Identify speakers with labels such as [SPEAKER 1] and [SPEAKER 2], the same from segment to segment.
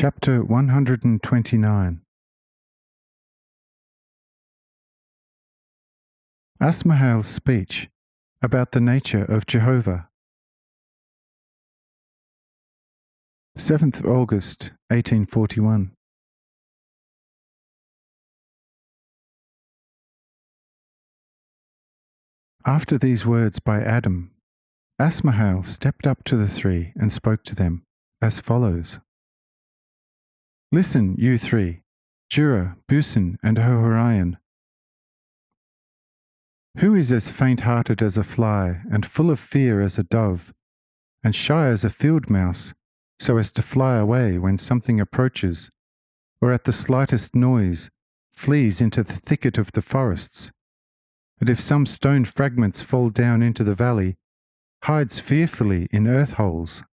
[SPEAKER 1] Chapter 129. Asmahael's speech about the nature of Jehovah. 7th August 1841. After these words by Adam, Asmahael stepped up to the three and spoke to them as follows. Listen, you three, Jura, Busin, and Hohorion. Who is as faint-hearted as a fly, and full of fear as a dove, and shy as a field mouse, so as to fly away when something approaches, or at the slightest noise flees into the thicket of the forests, and if some stone fragments fall down into the valley, hides fearfully in earth-holes?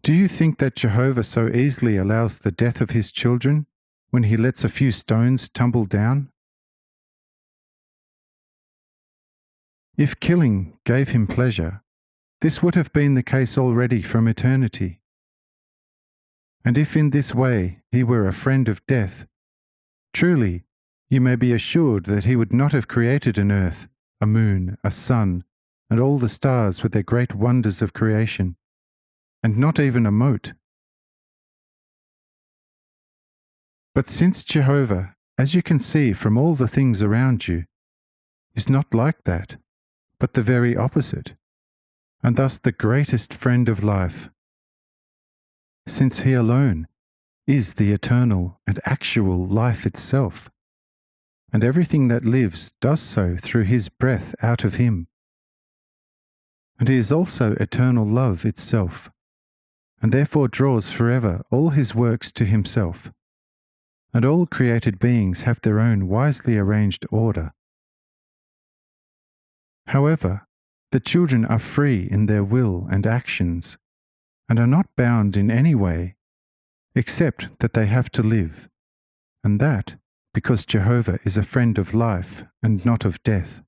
[SPEAKER 1] Do you think that Jehovah so easily allows the death of his children when he lets a few stones tumble down? If killing gave him pleasure, this would have been the case already from eternity. And if in this way he were a friend of death, truly you may be assured that he would not have created an earth, a moon, a sun, and all the stars with their great wonders of creation, and not even a mote. But since Jehovah, as you can see from all the things around you, is not like that, but the very opposite, and thus the greatest friend of life, since he alone is the eternal and actual life itself, and everything that lives does so through his breath out of him, and he is also eternal love itself, and therefore draws forever all his works to himself, and all created beings have their own wisely arranged order. However, the children are free in their will and actions, and are not bound in any way, except that they have to live, and that because Jehovah is a friend of life and not of death.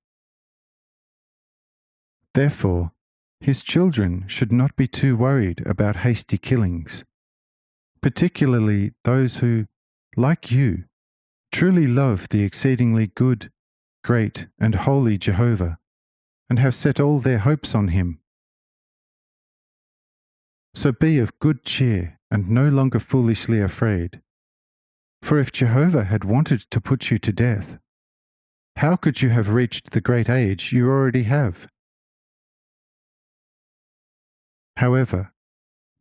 [SPEAKER 1] Therefore, his children should not be too worried about hasty killings, particularly those who, like you, truly love the exceedingly good, great, and holy Jehovah, and have set all their hopes on him. So be of good cheer and no longer foolishly afraid. For if Jehovah had wanted to put you to death, how could you have reached the great age you already have? However,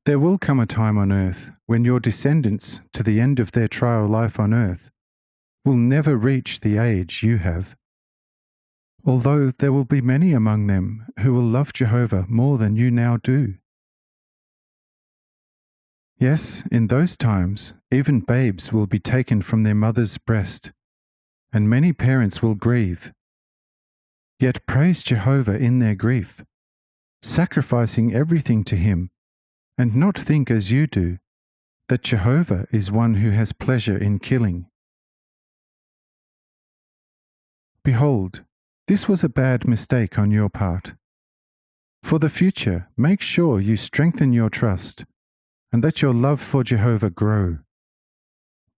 [SPEAKER 1] there will come a time on earth when your descendants, to the end of their trial life on earth, will never reach the age you have, although there will be many among them who will love Jehovah more than you now do. Yes, in those times, even babes will be taken from their mother's breast, and many parents will grieve. Yet praise Jehovah in their grief, sacrificing everything to him, and not think as you do, that Jehovah is one who has pleasure in killing. Behold, this was a bad mistake on your part. For the future, make sure you strengthen your trust, and that your love for Jehovah grow.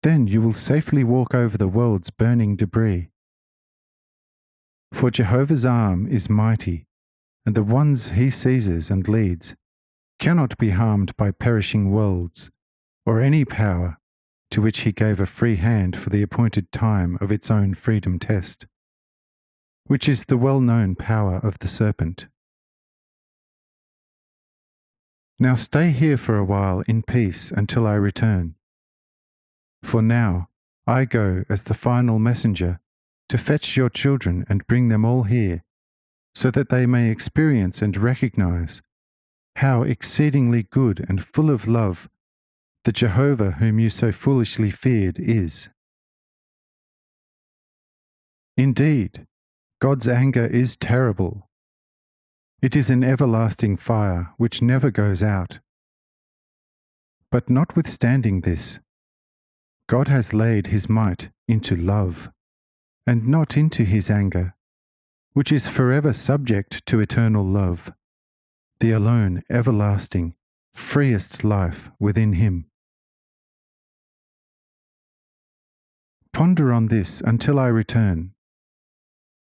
[SPEAKER 1] Then you will safely walk over the world's burning debris. For Jehovah's arm is mighty, and the ones he seizes and leads cannot be harmed by perishing worlds, or any power to which he gave a free hand for the appointed time of its own freedom test, which is the well-known power of the serpent. Now stay here for a while in peace until I return. For now I go as the final messenger to fetch your children and bring them all here, so that they may experience and recognize how exceedingly good and full of love the Jehovah whom you so foolishly feared is. Indeed, God's anger is terrible. It is an everlasting fire which never goes out. But notwithstanding this, God has laid his might into love, and not into his anger, which is forever subject to eternal love, the alone everlasting freest life within him. Ponder on this until I return.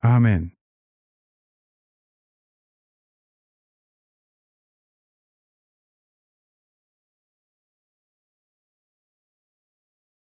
[SPEAKER 1] Amen.